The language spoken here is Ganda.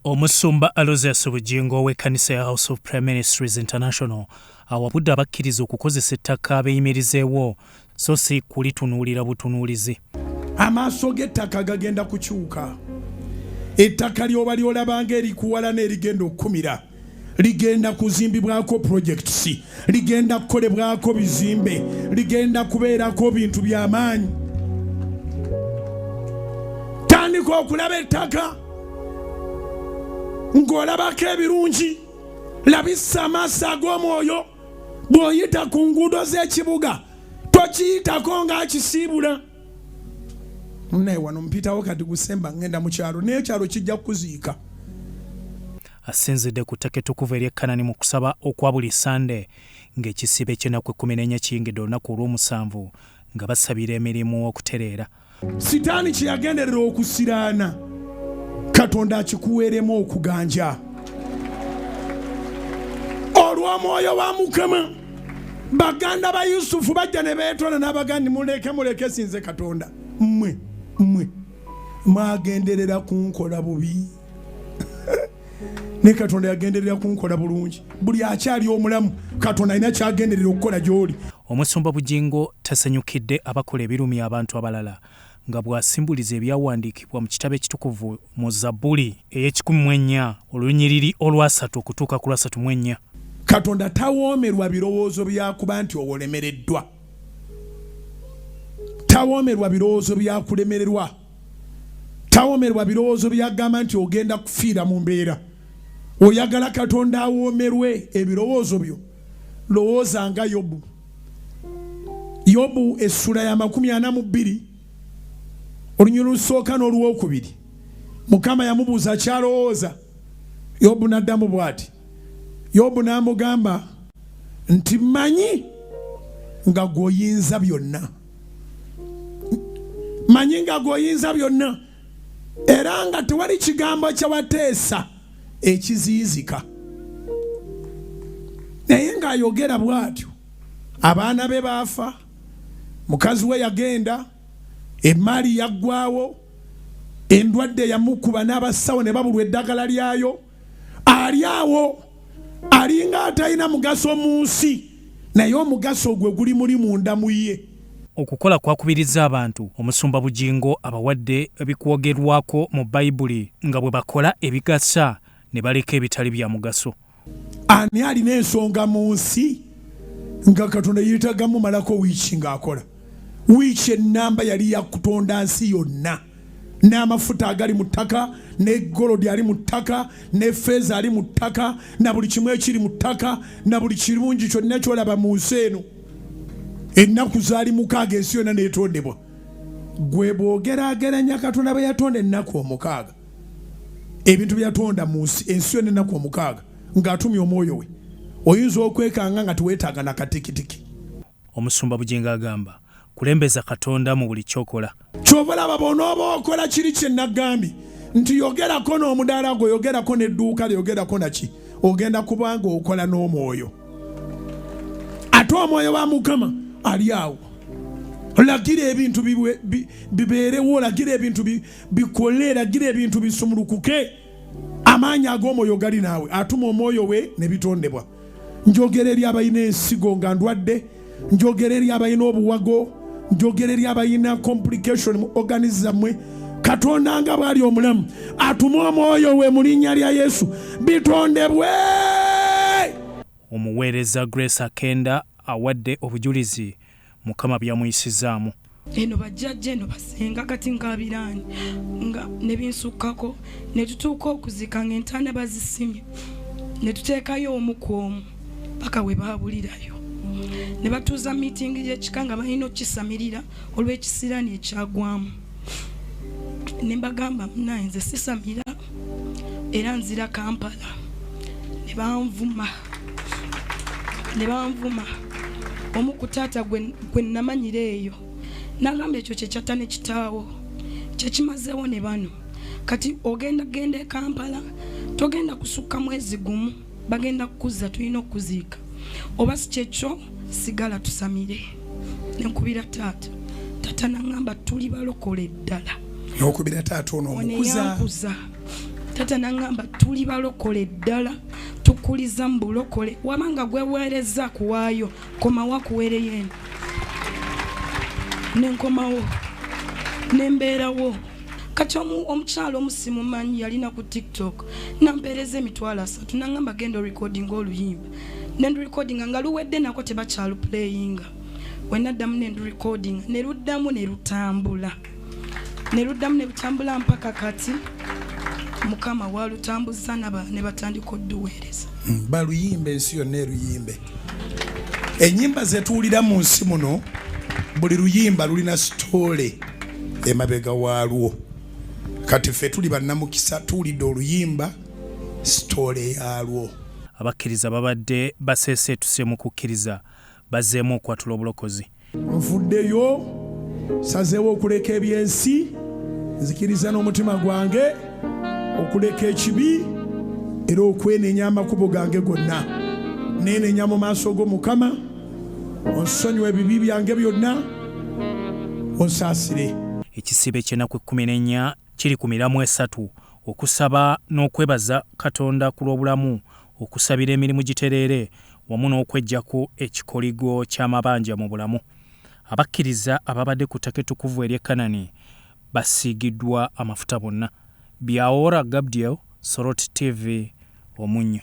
Omusumba Aloysius Bugingo w'ekkanisa ya House of Prime Ministries International awabudde abakkiriza okukozesa ettaka abeeyimirizeewo so si kulitunuulira butunuulizi. Amaaso g'ettaka gagenda kukyuka. Ettaka lyoba lyolabanga erikuwala n'erigenda okukumira. Ligenda kuzimbibwako projects, ligenda kukolebwako bizimbe, ligenda kubeerako bintu by'amaanyi. Tandika okulaba ettaka ng'olabako ebirungi, labisa amaaso ag'omwoyo. Bw'oyita ku nguudo z'ekibuga tokiyitako ng'akisiibula. Naye wano mpitawo kati gusemba ngenda mu kyalo naye ekyalo kijja kuziika. Asinzidde ku ttaka ettukuvu eri Kanani mu kusaba okwa buli Sande ng'ekisibo eky'ennaku 14 kiyingidde olunaku olw'omusanvu nga basabira emirimu okutereera. Sitaani kye yagenderera okusiraana Katonda akikuweeremu okuganja. Olw'omwoyo wa Mukama baganda ba Yusufu bajja ne beetonda n'abagandi muleke sinze Katonda. Mmwe mwagenderera kunkola bubi. Ne Katonda yagenderera kunkola bulungi. Buli akyali omulamu Katonda alina kyagenderera okukola gy'oli. Omusumba Bugingo tasanyukidde abakola ebirumya abantu abalala nga bw'asimbuliza ebyawandiikibwa mu kitabo ekitukuvu mu Zabbuli ey'ekikumi olunyiriri olwasatu okutuuka ku lwasatu mu ennya. Katonda tawoomerwa birowoozo byakuba nti owolemereddwa. Tawoomerwa birowoozo byakulemererwa. Tawoomerwa birowoozo byagamba nti ogenda kufiira mu mbeera. Oyagala Katonda awoomerwe ebirowoozo byo. Lowooza nga Yobu. Yobu essula ya 42 olunyiriri olusooka n'olwokubiri. Mukama yamubuuza kyalowooza. Yobu n'addamu bw'ati. Yobu n'amugamba nti manyi nga gw'oyinza byonna. Manyi nga gw'oyinza byonna. Era nga tewali kigambo kyawateesa ekiziyizika. Naye ng'ayogera bw'atyo abaana be baafa, mukazi we yagenda, emmaali yaggwaawo, endwadde yamukuba n'abasawo ne babulwa eddagala lyayo. Ali awo alinga atalina mugaso mu nsi naye omugaso gwe guli muli munda mu ye. Okukola kwakubiriza abantu Omusumba Bugingo abawadde ebikwogerwako mu Bayibuli nga bwe bakola ebigasa ne baleka ebitali bya mugaso. Ani alina ensonga mu nsi nga Katonda yeetagamu malako wiiki ng'akola. Wiiki ennamba yali yakutonda nsi yonna. N'amafuta agali mu ttaka, ne golodi ali mu ttaka, ne feeza ali mu ttaka, na buli kimu ekiri mu ttaka, na buli kirungi kyonna ky'olaba mu nsi eno. Ennaku zaali 6 ensi yonna n'etondebwa. Gwe bw'ogeraageranya Katonda bwe yatonda ennaku 6, ebintu byatonda mu nsi ensi yonna ennaku 6 ng'atumye omwoyo we, oyinza okwekanga nga teweetaaga na katikitiki. Omusumba Bugingo agamba kulembeza Katonda mu buli kyokola. Ky'obalaba bw'onooba okola kiri kye nagambye nti yogerako n'omudaala gwo, yogerako n'edduuka lyo, yogerako naki, ogenda kubanga okola n'omwoyo. Ate omwoyo wa Mukama ali awo. Lagira ebintu bibeerewo, lagira ebintu bikole, lagira ebintu bisumulukuke. Amaanyi ag'omwoyo gali naawe, atuma omwoyo we ne bitondebwa. Njogera eri abalina ensigo nga ndwadde, njogera eri abalina obuwago, njogera eri abalina complication mu organism mwe. Katonda nga bw'ali omulamu atuma omwoyo we mu linnya lya Yesu bitondebwe. Omuweereza Grace Akenda awadde obujulizi Mukama byamuyisizaamu. Eno bajjajja eno basenga kati ng'abiraani nga ne binsukkako ne tutuuka okuzika ng'entaana bazisimye ne tuteekayo omu ku omu paka we baabulirayo. Ne batuuza miitingi y'ekika nga balina okukisamirira olw'ekisiraani ekyagwamu. Ne mbagamba munaye nze sisamira era nzira Kampala. Ne banvuma omu ku taata gwe namanyira eyo n'agamba ekyo kye kyatta ne kitaawo kyekimazeewo ne bano kati ogenda e Kampala togenda kusukka mwezi gumu bagenda kukuzza tulina okuziika oba si kyekyo sigala tusamire. Ne nkubira taata n'agamba tuli balokole ddala. N'okubira taata ono omukuza. tata nangamba tuli balokole ddala tukuliza mu bulokole wabanga gweweereza kuwaayo komawo akuweereyo eno nenkomawo nembeerawo kati omukyalo omusimumanyi yalina ku TikTok nampeereza emitwalo 3 nangamba genda recording oluyimba nendurecordinga nga luwedde nako tebakyalu playinga wenaddamu nendurecordinga neruddamu nerutambula mpaka kati mukama walutambuza ne batandika odduweereza baluyimba ensi yonna eruyimbe ennyimba zetuwulira mu nsi muno buli luyimba lulina sitoole emabega waalwo kati ffe tuli bannamukisa tuwulidde oluyimba sitoole yaalwo abakkiriza babadde baseeseetuse mu kukkiriza bazzeemu okwatula obulokozi nvuddeyo sazeewo okuleka ebyensi nzikiriza n'omutima gwange okuleka ekibi era okwenenya amakubo gange gonna nenenya mu maaso g'Omukama onsonyiwa ebibi byange byonna onsaasire. Ekisibe ky'ennaku 14 kiri ku miramu 3 okusaba n'okwebaza Katonda ku lw'obulamu okusabira emirimu gitereere wamu n'okweggyako ekikoligo ky'amabanja mu bulamu. Abakkiriza ababadde ku ttaka ettukuvu ery'e Kanani basiigiddwa amafuta bonna. Byawora Gabriel, Soroti TV, Omunyo.